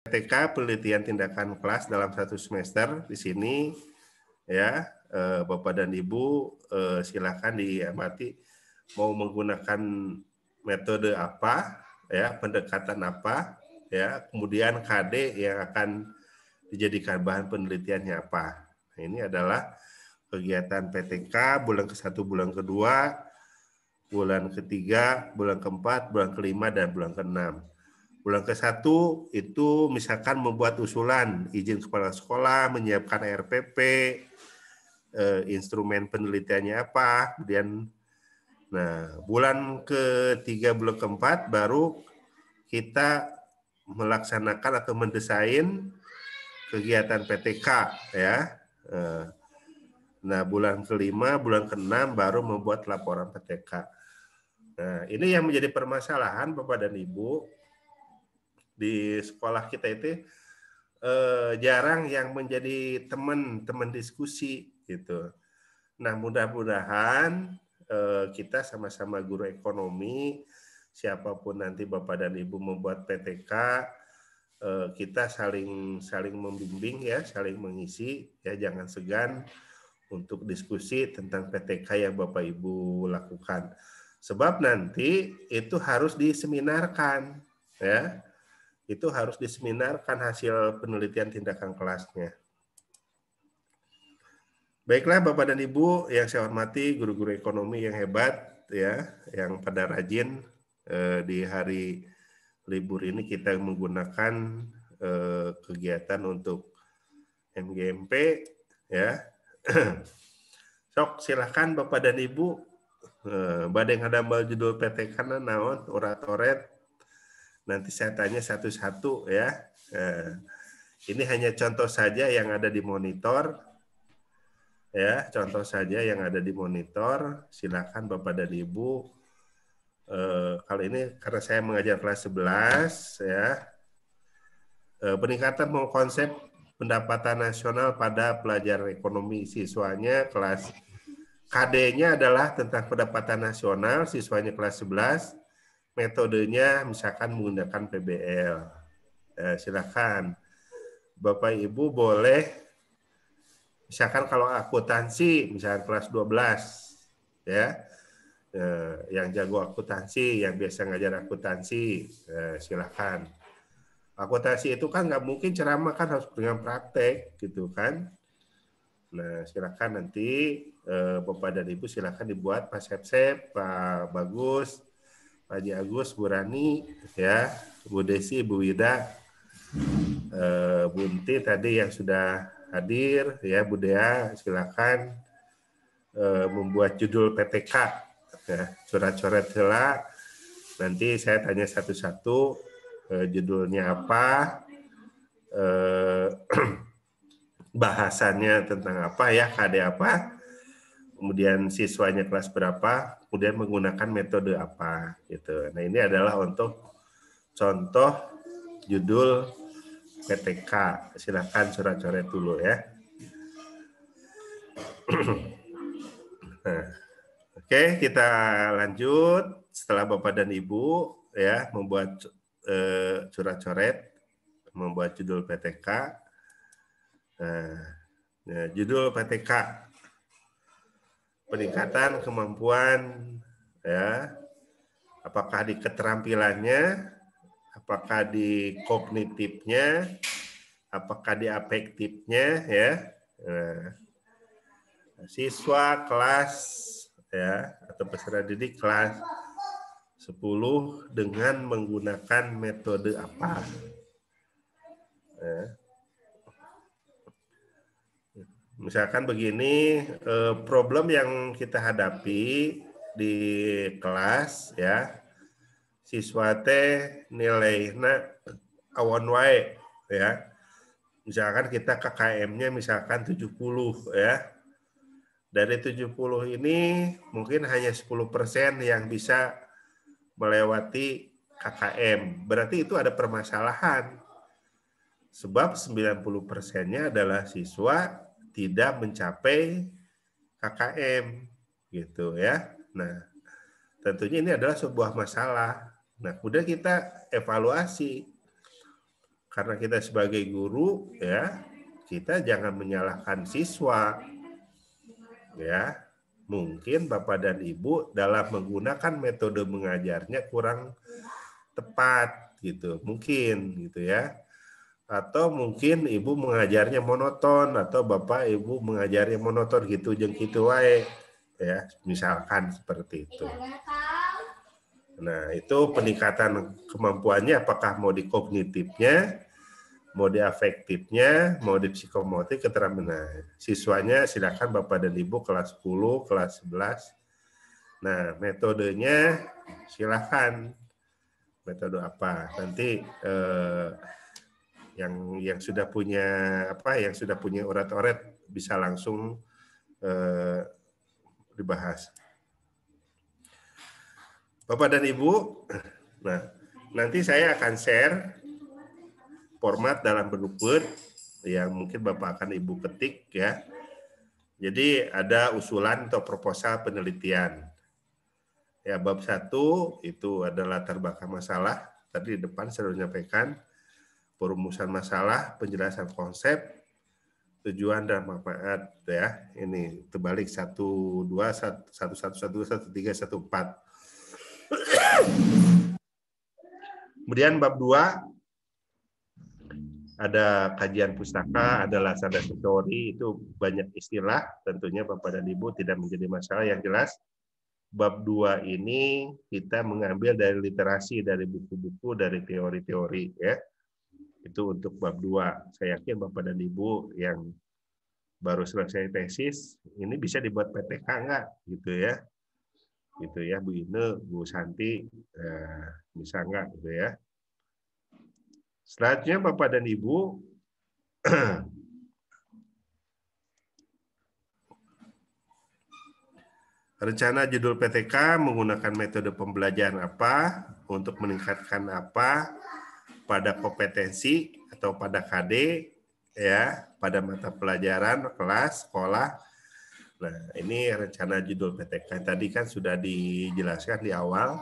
PTK penelitian tindakan kelas dalam satu semester di sini ya, Bapak dan Ibu silakan diamati mau menggunakan metode apa ya, pendekatan apa ya, kemudian KD yang akan dijadikan bahan penelitiannya apa. Nah, ini adalah kegiatan PTK bulan ke-1, bulan ke-2, bulan ke-3, bulan ke-4, bulan ke-5, dan bulan ke-6. Bulan ke-1 itu misalkan membuat usulan izin kepala sekolah, menyiapkan RPP, instrumen penelitiannya apa, kemudian bulan ke-3, bulan ke-4 baru kita melaksanakan atau mendesain kegiatan PTK ya. Nah, bulan ke-5, bulan ke-6 baru membuat laporan PTK. Nah, ini yang menjadi permasalahan Bapak dan Ibu. Di sekolah kita itu jarang yang menjadi teman diskusi gitu. Nah, mudah-mudahan kita sama-sama guru ekonomi, siapapun nanti Bapak dan Ibu membuat PTK, kita saling membimbing ya, saling mengisi ya, jangan segan untuk diskusi tentang PTK yang Bapak Ibu lakukan. Sebab nanti itu harus diseminarkan ya. Itu harus diseminarkan hasil penelitian tindakan kelasnya. Baiklah Bapak dan Ibu yang saya hormati, guru-guru ekonomi yang hebat ya, yang pada rajin di hari libur ini kita menggunakan kegiatan untuk MGMP ya. Sok silahkan Bapak dan Ibu badeng hadambal judul PTK naon oratoret. Nanti saya tanya satu-satu ya. Ini hanya contoh saja yang ada di monitor. Ya, contoh saja yang ada di monitor. Silakan Bapak dan Ibu. Kali ini karena saya mengajar kelas 11 ya. Peningkatan konsep pendapatan nasional pada pelajar ekonomi siswanya kelas KD-nya adalah tentang pendapatan nasional, siswanya kelas 11. Metodenya misalkan menggunakan PBL. Silakan Bapak Ibu boleh, misalkan kalau akuntansi, misalkan kelas 12, ya, yang jago akuntansi, yang biasa ngajar akuntansi, silakan. Akuntansi itu kan nggak mungkin ceramah, kan harus dengan praktek, gitu kan. Nah, silakan nanti Bapak dan Ibu silakan dibuat Pak Sep, Pak Bagus, Pak Haji Agus, Bu Rani, ya, Bu Desi, Bu Wida, Bunti tadi yang sudah hadir, ya, Bu Dea, silakan membuat judul PTK, ya, coret-coret heula. Nanti saya tanya satu-satu, judulnya apa, bahasannya tentang apa ya, KD apa, kemudian siswanya kelas berapa, kemudian menggunakan metode apa gitu. Nah, ini adalah untuk contoh judul PTK. Silakan coret-coret dulu ya. Nah, oke, kita lanjut. Setelah Bapak dan Ibu ya membuat coret-coret, membuat judul PTK. Nah, judul PTK peningkatan kemampuan ya, apakah di keterampilannya, apakah di kognitifnya, apakah di afektifnya ya. Nah, siswa kelas ya atau peserta didik kelas 10 dengan menggunakan metode apa. Ya. Misalkan begini, problem yang kita hadapi di kelas ya, siswa teh nilainya awan wae ya. Misalkan kita KKM-nya misalkan 70 ya. Dari 70 ini mungkin hanya 10% yang bisa melewati KKM. Berarti itu ada permasalahan. Sebab 90%-nya adalah siswa tidak mencapai KKM gitu ya. Nah, tentunya ini adalah sebuah masalah. Nah, kemudian kita evaluasi karena kita sebagai guru ya, kita jangan menyalahkan siswa. Ya, mungkin Bapak dan Ibu dalam menggunakan metode mengajarnya kurang tepat gitu. Mungkin gitu ya. Atau mungkin Ibu mengajarnya monoton atau Bapak Ibu mengajarnya monoton gitu jeung kitu wae. Ya, misalkan seperti itu. Nah, itu peningkatan kemampuannya apakah mau di kognitifnya, mau di afektifnya, mau di psikomotor, keterampilan. Nah, siswanya silakan Bapak dan Ibu kelas 10, kelas 11. Nah, metodenya silakan. Metode apa? Nanti yang sudah punya yang sudah punya oret-oret bisa langsung dibahas. Bapak dan Ibu, nah nanti saya akan share format dalam bentuk Word yang mungkin Bapak akan Ibu ketik ya. Jadi ada usulan atau proposal penelitian. Ya, bab 1 itu adalah latar belakang masalah. Tadi di depan saya sudah menyampaikan perumusan masalah, penjelasan konsep, tujuan dan manfaat ya. Ini terbalik 1 2 1 1 1 1 1 3 1 4. Kemudian bab 2 ada kajian pustaka, ada dasar-dasar teori, itu banyak istilah, tentunya Bapak dan Ibu tidak menjadi masalah. Yang jelas bab 2 ini kita mengambil dari literasi, dari buku-buku, dari teori-teori ya. Itu untuk bab 2. Saya yakin Bapak dan Ibu yang baru selesai tesis, ini bisa dibuat PTK enggak gitu ya. Gitu ya, Bu Ine, Bu Santi, bisa enggak gitu ya. Selanjutnya Bapak dan Ibu rencana judul PTK menggunakan metode pembelajaran apa untuk meningkatkan apa pada kompetensi atau pada KD ya, pada mata pelajaran kelas sekolah. Nah, ini rencana judul PTK tadi kan sudah dijelaskan di awal.